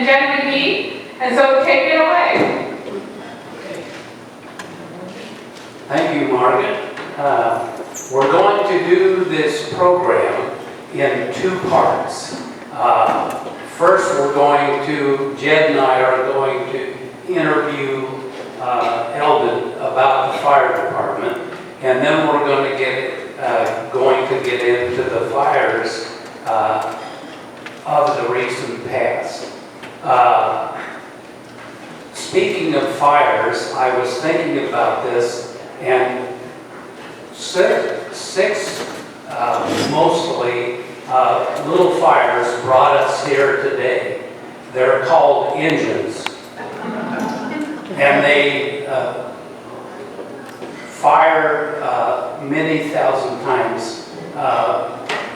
and Jen would be, and so take it away. Thank you, Margaret. We're going to do this program in two parts. First, Jed and I are going to interview Eldon about the fire department, and then we're going to get into the fires of the recent past. Speaking of fires, I was thinking about this, and six mostly little fires brought us here today. They're called engines, and they fire many thousand times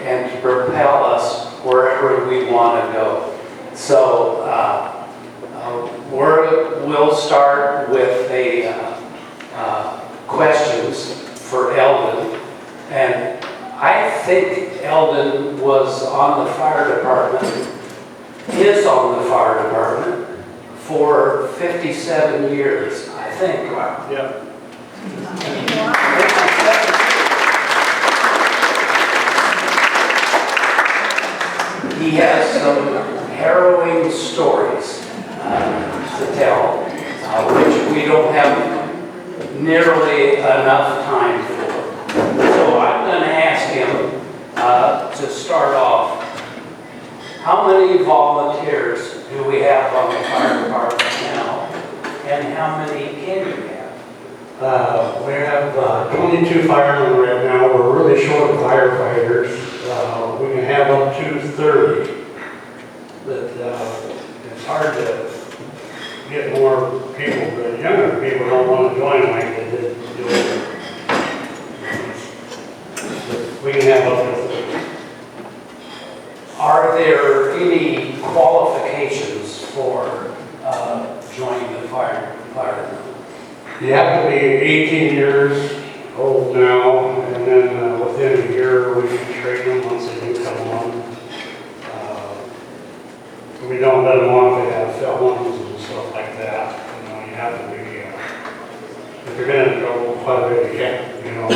and to propel us wherever we want to go. So we'll start with questions for Eldon, and I think Eldon was on the fire department, is on the fire department for 57 years, I think. Wow. Yep. He has some harrowing stories to tell, which we don't have nearly enough time for. So I'm going to ask him to start off. How many volunteers do we have on the fire department now, and how many can you have? We have 22 firemen right now. We're really short of firefighters. We can have up to 30, but it's hard to get more people. The younger people don't want to join like they did do it. We can have up to 30. Are there any qualifications for joining the fire department? You have to be 18 years old now, and then within a year we can train them once they do come on. We don't let them on if they have felons and stuff like that. You know, you have to be, if you're going to go quite a bit, you can't, you know.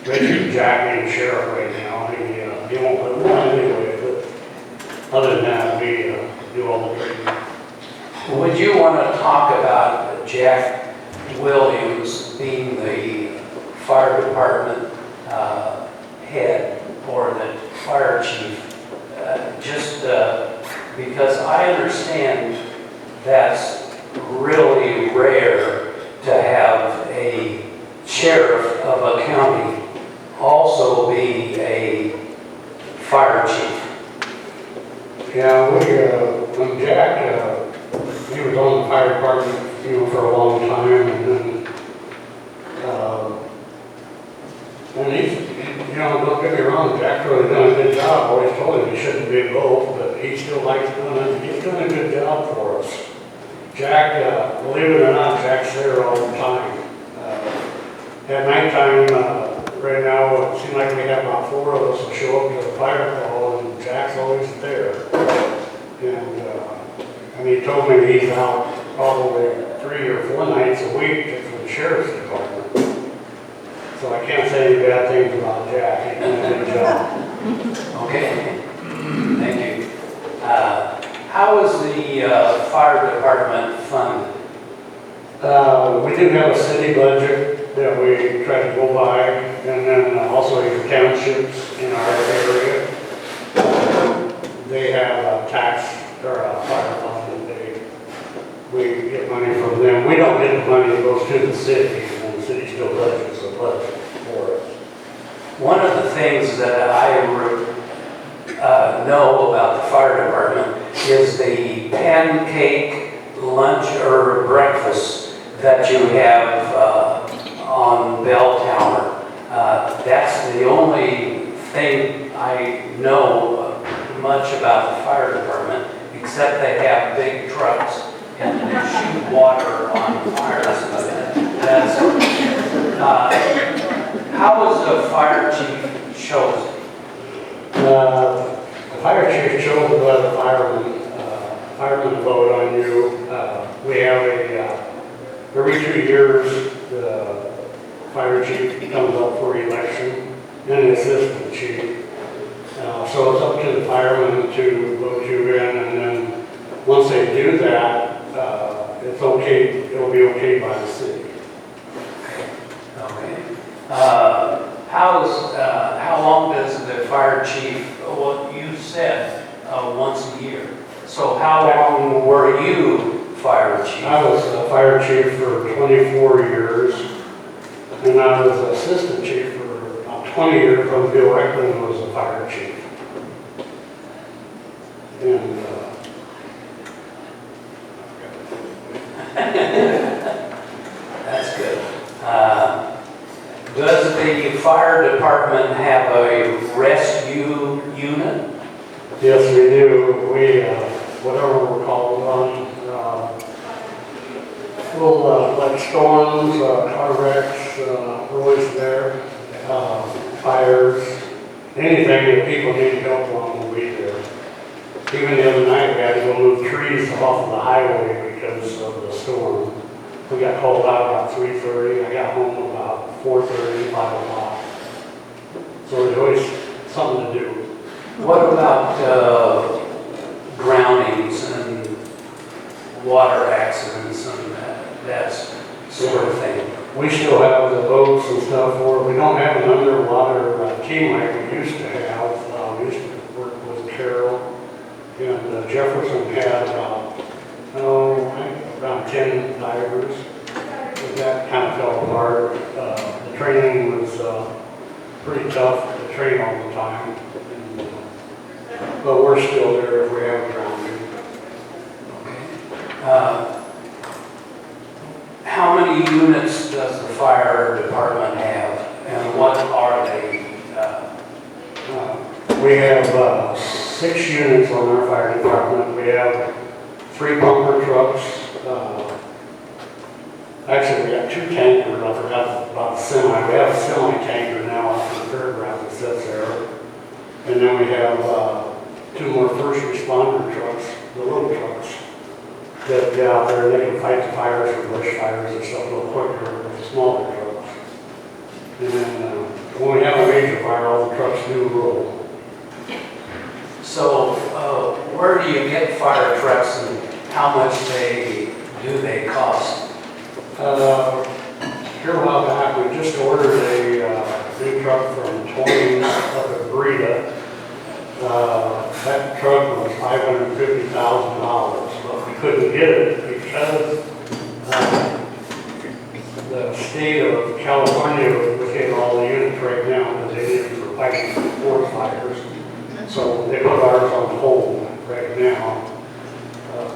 Richard Jack being sheriff right now, he won't put them on anyway, but other than that, we do all the training. Would you want to talk about Jack Williams being the fire department head or the fire chief? Because I understand that's really rare to have a sheriff of a county also be a fire chief. Yeah, when Jack, he was on the fire department, you know, for a long time, and he's, you know, don't get me wrong, Jack's really done a good job. Always told him he shouldn't be both, but he still likes doing it. He's doing a good job for us. Jack, believe it or not, Jack's there all the time. At nighttime, right now, it seems like we have about 4 of us will show up to the fire call, and Jack's always there. And he told me he's out probably 3 or 4 nights a week for the sheriff's department. So I can't say any bad things about Jack. He's doing a good job. Okay, thank you. How is the fire department funded? We do have a city budget that we try to go by, and then also your townships in our area. They have a tax or a fire fund that we get money from them. We don't get the money that goes to the city, and the city still budgets a budget for it. One of the things that I know about the fire department is the pancake lunch or breakfast that you have on Bell Tower. That's the only thing I know much about the fire department, except they have big trucks and they shoot water on fires. How is the fire chief chosen? The fire chief chose by the firemen. department to vote on you. We have every 2 years, the fire chief comes up for election and the assistant chief. So it's up to the firemen to vote you in, and then once they do that, it's okay, it'll be okay by the city. Okay. How long does the fire chief, well, you said once a year. So how long were you fire chief? I was a fire chief for 24 years, and I was assistant chief for about 20 years when Bill Eckman was a fire chief. And That's good. Does the fire department have a rescue unit? yes, we do. We, whatever we're called on, we'll, like storms, car wrecks, we're always there, fires, anything that people need help on, we'll be there. Even the other night, we had to go move trees off of the highway because of the storm. We got called out about 3:30. I got home about 4:30, 5 o'clock. So there's always something to do. What about drownings and water accidents and that sort of thing? We still have the boats and stuff for it. We don't have an underwater team like we used to have. We used to work with Carol. And Jefferson had around 10 divers. But that kind of fell apart. The training was pretty tough to train all the time. And, but we're still there if we have a drowning. Okay. How many units does the fire department have, and what are they? We have 6 units on our fire department. We have 3 pumper trucks. Actually, we have 2 tankers. I forgot about the semi. We have a semi tanker now off the fairground that sits there. And then we have 2 more first responder trucks, the little trucks, that get out there. They can fight the fires or bush fires and stuff a little quicker with the smaller trucks. And then when we have a major fire, all the trucks do roll. So where do you get fire trucks and how much do they cost? Here a while back, we just ordered a new truck from Tony's up at Breda. That truck was $550,000, but we couldn't get it because the state of California was getting all the units right now because they did it for fighting forest fires. So they put ours on hold right now.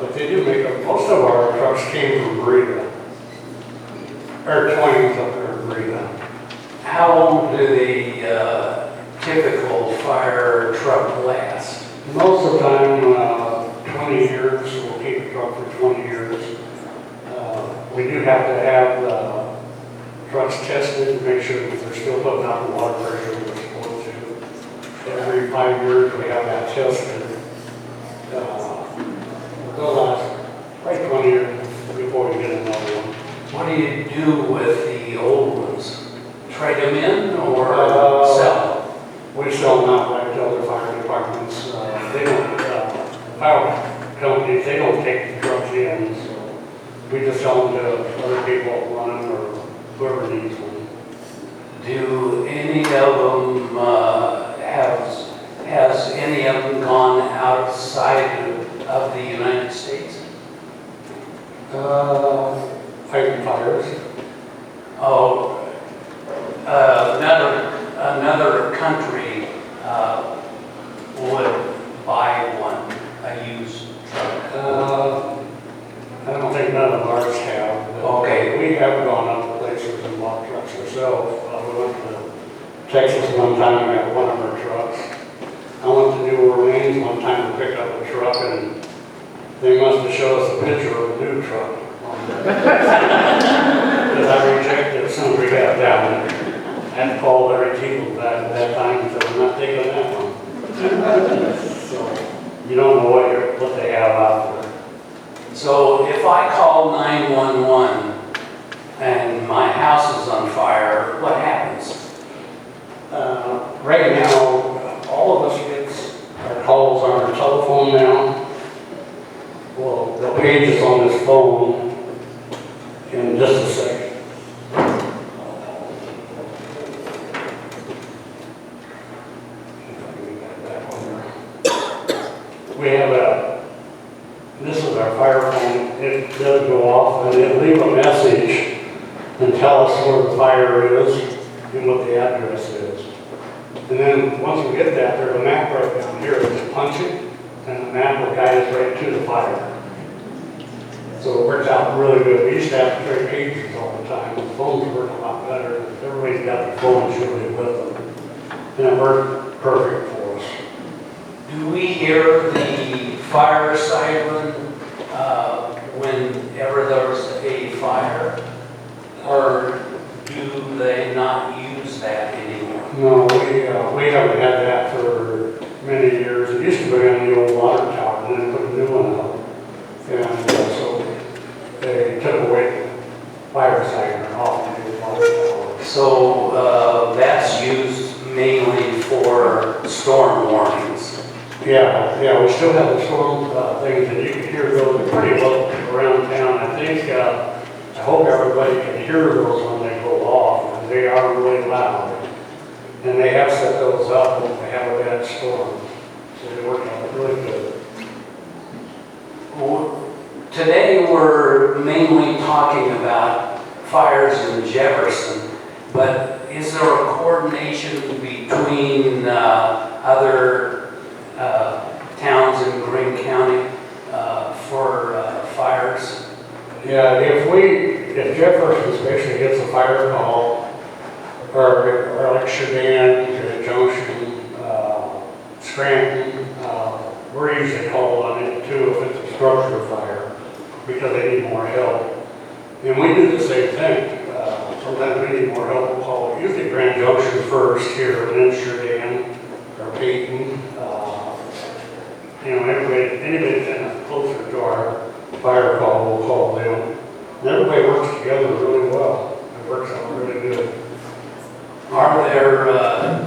But they do make most of our trucks came from Breda. Or 20s up there in Breda. How long do the typical fire truck last? Most of the time, 20 years. We'll keep a truck for 20 years. We do have to have the trucks tested to make sure that they're still putting out the water pressure we're supposed to. Every 5 years we have that tested. They'll last like 20 years before we get another one. What do you do with the old ones? Trade them in or sell them? We sell them outright to other fire departments. They don't, fire companies, they don't take the trucks in, so we just sell them to other people running or whoever needs one. Do any of them, has any of them gone outside of the United States? Fighting fires. Oh, another country would buy one, a used truck. I don't think none of ours have. Okay. We have gone up places and bought trucks ourselves. We went to Texas one time and got one of our trucks. I went to New Orleans one time to pick up a truck, and they must have showed us a picture of a new truck. Because I rejected it as soon as we got down there. I had to call Larry Teagle back at that time and said, I'm not taking that one. So, you don't know what they have out there. down. Well, the page is on his phone in just a second. We have this is our fire phone. It does go off and it'll leave a message and tell us where the fire is and what the address is. And then once we get that, there's a map right down here. Just punch it and the map will guide us right to the fire. So it works out really good. We used to have to trade pages all the time. The phones work a lot better. Everybody's got their phone surely with them. And it worked perfect for us. Do we hear the fire siren whenever there's a fire? Or do they not use that anymore? No, we haven't had that for many years. It used to be on the old water tower and then put a new one up. And so they took away the fire siren off the old water tower. So that's used mainly for storm warnings. Yeah, we still have the storm things and you can hear those pretty well around town. I hope everybody can hear those when they go off, and they are really loud. And they have set those up when they have a bad storm. So they work out really good. Today we're mainly talking about fires in Jefferson, but is there a coordination between other towns in Greene County for fires? Yeah, if Jefferson especially gets a fire call, or like Sedan, Junction, Scranton, we're usually called on it too if it's a structure fire because they need more help. And we do the same thing. Sometimes we need more help. We'll call usually Grand Junction first here, and then Sedan or Peyton. Anybody that's closer to our fire call, we'll call them. And everybody works together really well. It works out really good. Are there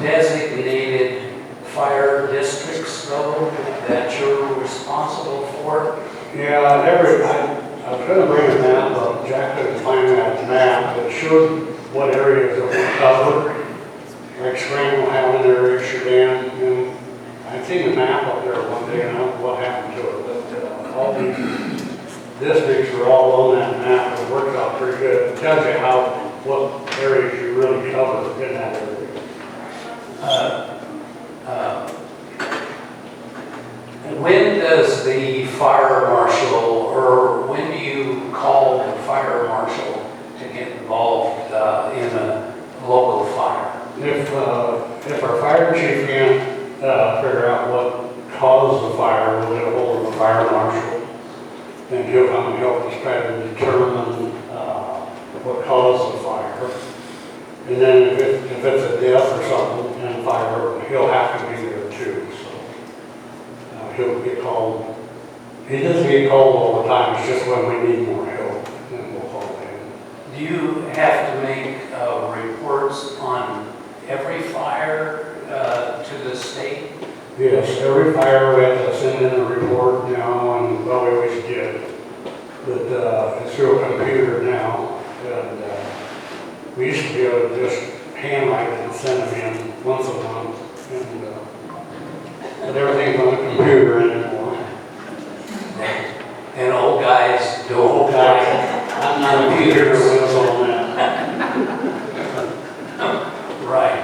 designated fire districts though that you're responsible for? Yeah, I was going to bring a map up. Jack couldn't find that map that showed what areas that were covered. Like Scranton will have an area, Sedan, and I'd seen the map up there one day and I don't know what happened to it, but all these districts are all on that map. It works out pretty good. It tells you what areas you really cover in that area. When does the fire marshal, or when do you call the fire marshal to get involved in a local fire? If our fire chief can't figure out what caused the fire, we'll get a hold of the fire marshal, and he'll come and help us try to determine what caused the fire. And then if it's a death or something in fire, he'll have to be there too. So he'll get called. He doesn't get called all the time. It's just when we need more help, then we'll call him. Do you have to make reports on every fire to the state? Yes, every fire we have to send in a report now, and well, we always did. But it's through a computer now, and we used to be able to just handwrite it and send them in once a month, but everything's on the computer anymore. And old guys don't. Old guys, I'm not a computer whiz on that. Right.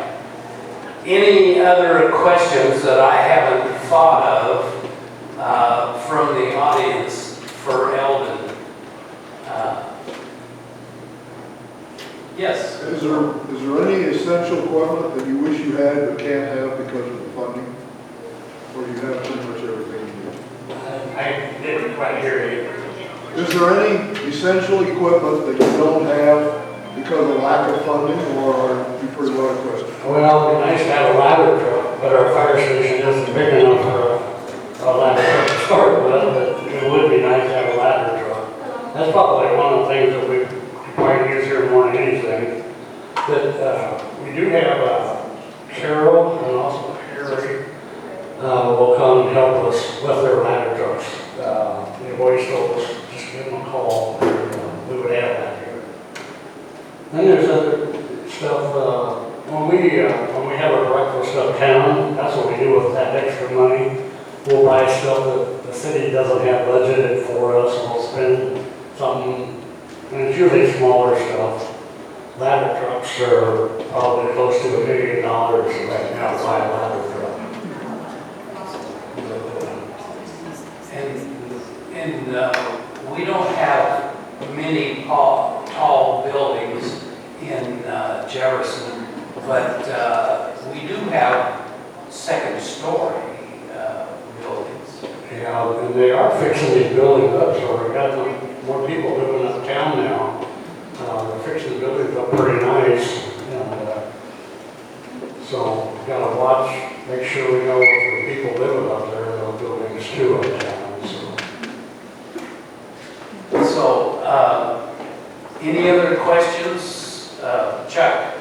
Any other questions that I haven't thought of from the audience for Eldon? Yes? Is there any essential equipment that you wish you had but can't have because of the funding? Or you have pretty much everything you need? I didn't quite hear you. Is there any essential equipment that you don't have because of lack of funding, or are you pretty well equipped? Well, it'd be nice to have a ladder truck, but our fire station isn't big enough for a ladder truck to start with, but it would be nice to have a ladder truck. That's probably one of the things that we might use here more than anything. But we do have Carol and also Harry will come and help us with their ladder truck. boys told us, just give them a call, and we would have that here. Then there's other stuff, when we have our breakfast uptown, that's what we do with that extra money. We'll buy stuff that the city doesn't have budgeted for us, and we'll spend something, and it's usually smaller stuff. Ladder trucks are probably close to $1 million right now, to buy a ladder truck. And we don't have many tall buildings in Jefferson, but we do have second story buildings. Yeah, and they are fixing these buildings up, so we've got more people living uptown now. They're fixing the buildings up pretty nice, and so gotta watch, make sure we know if the people living up there in those buildings too uptown. So, any other questions? Chuck?